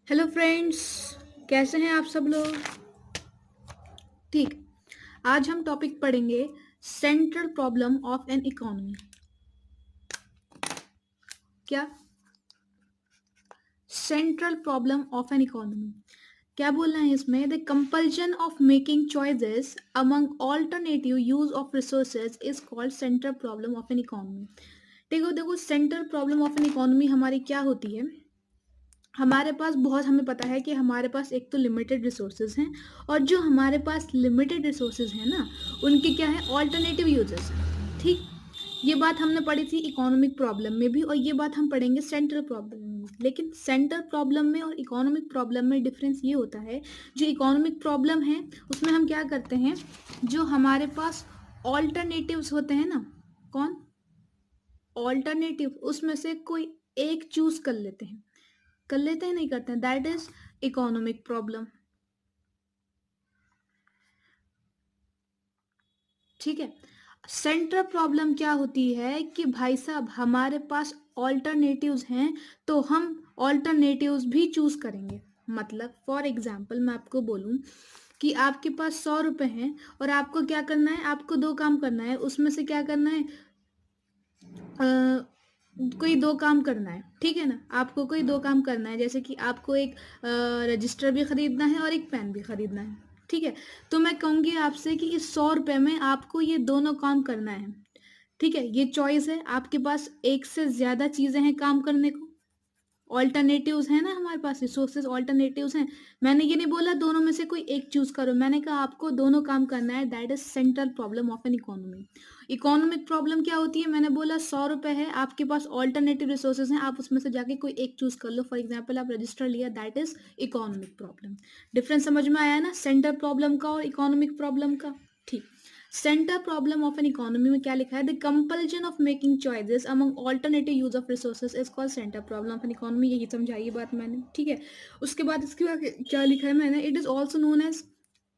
Hello friends, कैसे हैं आप सब लोग। ठीक। आज हम टॉपिक पढ़ेंगे central problem of an economy. क्या? Central problem of an economy क्या बोलना है इसमें? The compulsion of making choices among alternative use of resources is called central problem of an economy. देखो देखो, central problem of an economy हमारी क्या होती है। हमारे पास बहुत, हमें पता है कि हमारे पास एक तो लिमिटेड रिसोर्सेज हैं, और जो हमारे पास लिमिटेड रिसोर्सेज हैं ना, उनके क्या है, ऑल्टरनेटिव यूजेस हैं। ठीक। ये बात हमने पढ़ी थी इकोनॉमिक प्रॉब्लम में भी, और ये बात हम पढ़ेंगे सेंट्रल प्रॉब्लम में भी। लेकिन सेंट्रल प्रॉब्लम में और इकोनॉमिक प्रॉब्लम में डिफरेंस ये होता है, जो इकोनॉमिक प्रॉब्लम है उसमें हम क्या करते हैं, जो हमारे पास ऑल्टरनेटिव्स होते हैं ना, कौन, ऑल्टरनेटिव, उसमें से कोई एक चूज कर लेते हैं, नहीं करते हैं, दैट इज इकोनॉमिक प्रॉब्लम। ठीक है। सेंट्रल प्रॉब्लम क्या होती है कि भाई साहब हमारे पास ऑल्टरनेटिव्स हैं, तो हम ऑल्टरनेटिव्स भी चूज करेंगे। मतलब फॉर एग्जाम्पल मैं आपको बोलूं कि आपके पास 100 रुपए हैं, और आपको क्या करना है, आपको दो काम करना है, उसमें से क्या करना है, कोई दो काम करना है। ठीक है ना, आपको कोई दो काम करना है, जैसे कि आपको एक रजिस्टर भी खरीदना है और एक पेन भी खरीदना है। ठीक है। तो मैं कहूंगी आपसे कि इस 100 रुपए में आपको ये दोनों काम करना है। ठीक है, ये चॉइस है, आपके पास एक से ज्यादा चीजें हैं काम करने को, ऑल्टरनेटिव्स हैं ना हमारे पास, रिसोर्सेज ऑल्टरनेटिव्स हैं। मैंने ये नहीं बोला दोनों में से कोई एक चूज करो, मैंने कहा आपको दोनों काम करना है। That is central problem of an economy. Economic problem क्या होती है, मैंने बोला 100 रुपए है, आपके पास ऑल्टरनेटिव रिसोर्सेज हैं, आप उसमें से जाके कोई एक चूज कर लो। फॉर एग्जाम्पल आप रजिस्टर लिया, that is economic problem. Difference समझ में आया ना सेंट्रल प्रॉब्लम का और इकोनॉमिक प्रॉब्लम का। ठीक। Centre problem of an economy में क्या लिखा है, the compulsion of making choices among alternative use of resources is called centre problem of an economy. यही समझाई बात मैंने। ठीक है। उसके बाद इसके बाद क्या लिखा है मैंने, it is also known as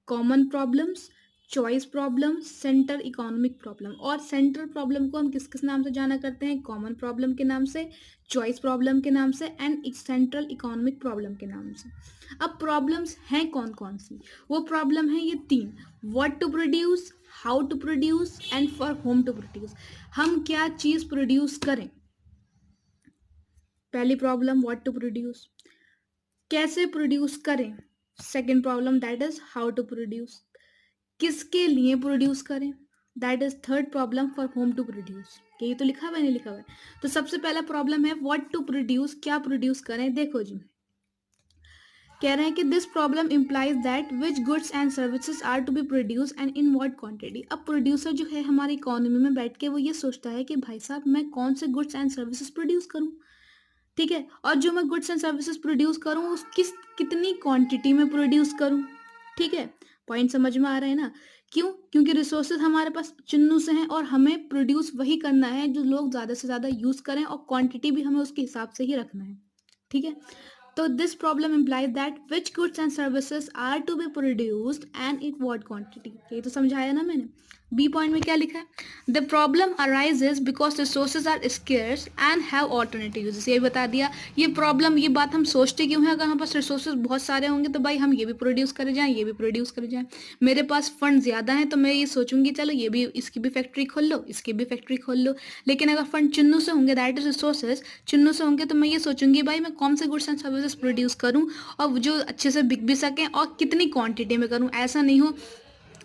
common problems, choice problem, center economic problem. और सेंट्रल प्रॉब्लम को हम किस किस नाम से जाना करते हैं, कॉमन प्रॉब्लम के नाम से, चॉइस प्रॉब्लम के नाम से, एंड सेंट्रल इकोनॉमिक प्रॉब्लम के नाम से। अब प्रॉब्लम्स हैं कौन कौन सी, वो प्रॉब्लम है ये तीन, what to produce, how to produce, and for whom to produce. हम क्या चीज प्रोड्यूस करें। पहली प्रॉब्लम व्हाट टू प्रोड्यूस, कैसे प्रोड्यूस करें। Second problem that is how to produce, किसके लिए प्रोड्यूस करें। That is third problem for whom to produce. यही तो लिखा हुआ है, नहीं लिखा हुआ है। तो सबसे पहला प्रॉब्लम है व्हाट टू प्रोड्यूस, क्या प्रोड्यूस करें। देखो जी, कह रहे हैं कि this problem implies that which goods and services are to be produce and in what quantity. अब प्रोड्यूसर जो है हमारी इकोनॉमी में बैठ के वो ये सोचता है कि भाई साहब मैं कौन से गुड्स एंड सर्विसेज प्रोड्यूस करूं। ठीक है, और जो मैं गुड्स एंड सर्विसेज प्रोड्यूस करूं उस कितनी क्वांटिटी में प्रोड्यूस करूं। ठीक है, पॉइंट समझ में आ रहा है ना। क्यों? क्योंकि रिसोर्सेज हमारे पास चुन्नू से हैं, और हमें प्रोड्यूस वही करना है जो लोग ज्यादा से ज्यादा यूज करें, और क्वांटिटी भी हमें उसके हिसाब से ही रखना है। ठीक है। तो this problem implies that which goods and services are to be produced and in what quantity. ये तो समझाया ना मैंने। बी पॉइंट में क्या लिखा है, the problem arises because resources are scarce and have alternative uses. ये बता दिया। ये प्रॉब्लम, ये बात हम सोचते क्यों है, अगर हमारे पास रिसोर्सेज बहुत सारे होंगे तो भाई हम ये भी प्रोड्यूस करे जाएं, ये भी प्रोड्यूस करे जाएं। मेरे पास फंड ज्यादा हैं तो मैं ये सोचूंगी चलो ये भी, इसकी भी फैक्ट्री खोल लो, इसकी भी फैक्ट्री खोल लो। लेकिन अगर फंड चुन्नू से होंगे, दैट इज रिसोर्सेज चुन्नू से होंगे, तो मैं ये सोचूंगी भाई मैं कौन से गुड्स एंड सर्विसेज प्रोड्यूस करूं, और जो अच्छे से बिक भी सकें, और कितनी क्वांटिटी में करूं। ऐसा नहीं हो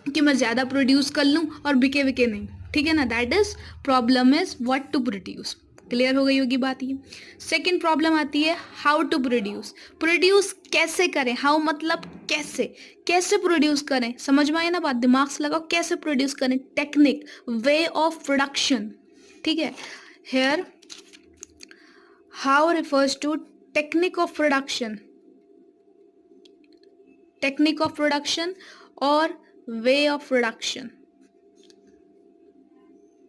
कि मैं ज़्यादा प्रोड्यूस कर लूँ और बिके बिके नहीं। ठीक है ना, that is problem is what to produce. Clear हो गई होगी बात ये। सेकेंड प्रॉब्लम आती है हाउ टू प्रोड्यूस, प्रोड्यूस कैसे करें। हाउ मतलब कैसे, कैसे प्रोड्यूस करें। समझ में आए ना बात, दिमाग से लगाओ, कैसे प्रोड्यूस करें। Technique, way of production. ठीक है, here how refers to technique of production, technique of production और वे ऑफ प्रोडक्शन।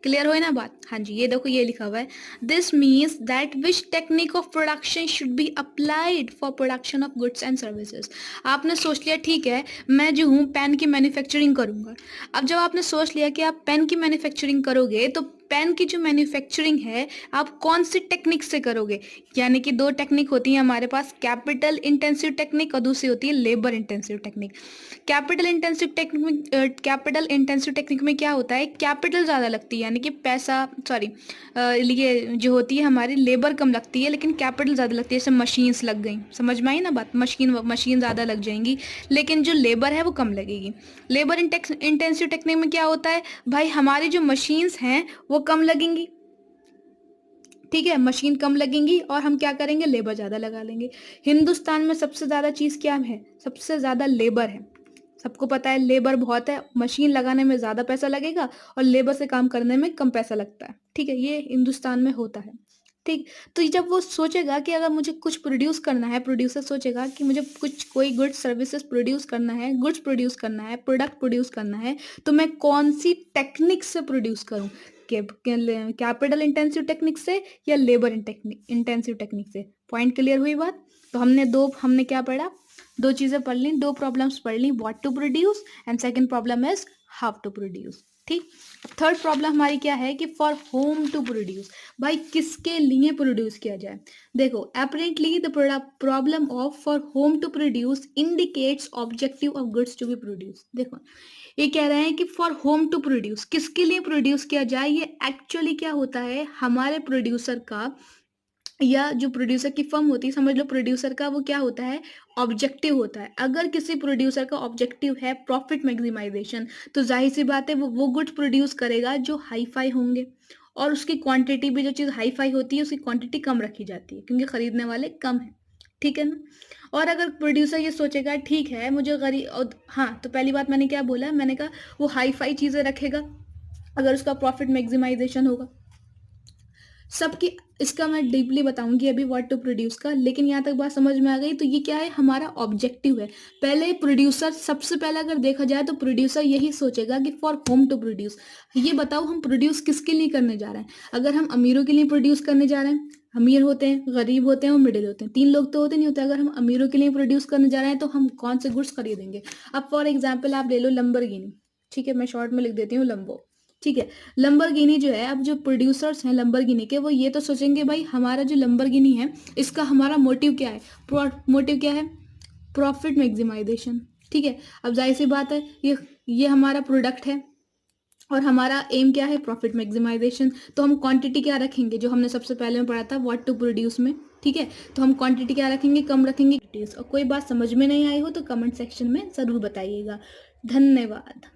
क्लियर हो ना बात। हाँ जी, ये देखो ये लिखा हुआ है, this means that which technique of production should be applied for production of goods and services. आपने सोच लिया ठीक है मैं जो हूँ पेन की मैन्युफैक्चरिंग करूंगा। अब जब आपने सोच लिया कि आप पेन की मैन्युफैक्चरिंग करोगे, तो पेन की जो मैन्युफैक्चरिंग है आप कौन सी टेक्निक से करोगे, यानी कि दो टेक्निक होती है हमारे पास, कैपिटल इंटेंसिव टेक्निक और दूसरी होती है labour intensive technique. Capital intensive technique में क्या होता है, कैपिटल ज़्यादा लगती है, यानी कि पैसा सॉरी ये जो होती है हमारी लेबर कम लगती है लेकिन कैपिटल ज़्यादा लगती है, जैसे मशीन्स लग गई, समझ में आई ना बात, मशीन ज़्यादा लग जाएंगी लेकिन जो लेबर है वो कम लगेगी। लेबर इंटेंसिव टेक्निक में क्या होता है भाई, हमारी जो मशीन्स हैं वो कम लगेंगी, ठीक है, मशीन कम लगेंगी और हम क्या करेंगे, लेबर ज़्यादा लगा लेंगे। हिंदुस्तान में सबसे ज़्यादा चीज़ क्या है, सबसे ज़्यादा लेबर है, सबको पता है लेबर बहुत है, मशीन लगाने में ज़्यादा पैसा लगेगा और लेबर से काम करने में कम पैसा लगता है, ठीक है, ये हिंदुस्तान में होता है, ठीक। तो जब वो सोचेगा कि अगर मुझे कुछ प्रोड्यूस करना है, प्रोड्यूसर सोचेगा कि मुझे कुछ कोई गुड्स सर्विसेज प्रोड्यूस करना है, गुड्स प्रोड्यूस करना है, प्रोडक्ट प्रोड्यूस करना है, तो मैं कौन सी टेक्निक से प्रोड्यूस करूं, कैपिटल इंटेंसिव टेक्निक से या लेबर इंटेंसिव टेक्निक से। पॉइंट क्लियर हुई बात। तो हमने क्या पढ़ा, दो चीजें पढ़ ली, दो प्रॉब्लम्स पढ़ ली, what to produce and second problem is how to produce, ठीक। थर्ड प्रॉब्लम हमारी क्या है कि फॉर होम टू प्रोड्यूस, भाई किसके लिए प्रोड्यूस किया जाए। देखो apparently the problem of for whom to produce indicates objective of goods to be produce. देखो ये कह रहे हैं कि फॉर होम टू प्रोड्यूस, किसके लिए प्रोड्यूस किया जाए, ये एक्चुअली क्या होता है, हमारे प्रोड्यूसर का या जो प्रोड्यूसर की फर्म होती है, समझ लो प्रोड्यूसर का वो क्या होता है, ऑब्जेक्टिव होता है। अगर किसी प्रोड्यूसर का ऑब्जेक्टिव है प्रॉफिट मैक्सिमाइजेशन, तो जाहिर सी बात है वो गुड्स प्रोड्यूस करेगा जो हाई फाई होंगे, और उसकी क्वांटिटी भी, जो चीज़ हाई फाई होती है उसकी क्वांटिटी कम रखी जाती है क्योंकि खरीदने वाले कम है, ठीक है ना। और अगर प्रोड्यूसर ये सोचेगा ठीक है मुझे गरीब, हाँ, तो पहली बात मैंने क्या बोला, मैंने कहा वो हाई फाई चीज़ें रखेगा अगर उसका प्रॉफिट मैक्सिमाइजेशन होगा। सबकी इसका मैं डीपली बताऊंगी अभी व्हाट टू प्रोड्यूस का, लेकिन यहाँ तक बात समझ में आ गई। तो ये क्या है, हमारा ऑब्जेक्टिव है। पहले प्रोड्यूसर, सबसे पहले अगर देखा जाए तो प्रोड्यूसर यही सोचेगा कि फॉर होम टू प्रोड्यूस, ये बताओ हम प्रोड्यूस किसके लिए करने जा रहे हैं। अगर हम अमीरों के लिए प्रोड्यूस करने जा रहे हैं, अमीर होते हैं, गरीब होते हैं और मिडिल होते हैं, तीन लोग तो होते नहीं होते। अगर हम अमीरों के लिए प्रोड्यूस करने जा रहे हैं तो हम कौन से गुड्स खरीदेंगे। अब फॉर एग्जाम्पल आप ले लो लंबरगिनी, ठीक है, मैं शॉर्ट में लिख देती हूँ लंबो, ठीक है। लंबरगिनी जो है, अब जो प्रोड्यूसर्स हैं लंबरगिनी के, वो ये तो सोचेंगे भाई हमारा जो लंबरगिनी है इसका हमारा मोटिव क्या है, मोटिव क्या है, प्रॉफिट मैक्सिमाइजेशन, ठीक है। अब जाहिर सी बात है ये हमारा प्रोडक्ट है और हमारा एम क्या है, प्रॉफिट मैक्सिमाइजेशन। तो हम क्वांटिटी क्या रखेंगे, जो हमने सबसे पहले में पढ़ा था व्हाट टू प्रोड्यूस में, ठीक है। तो हम क्वांटिटी क्या रखेंगे, कम रखेंगे। और कोई बात समझ में नहीं आई हो तो कमेंट सेक्शन में ज़रूर बताइएगा। धन्यवाद।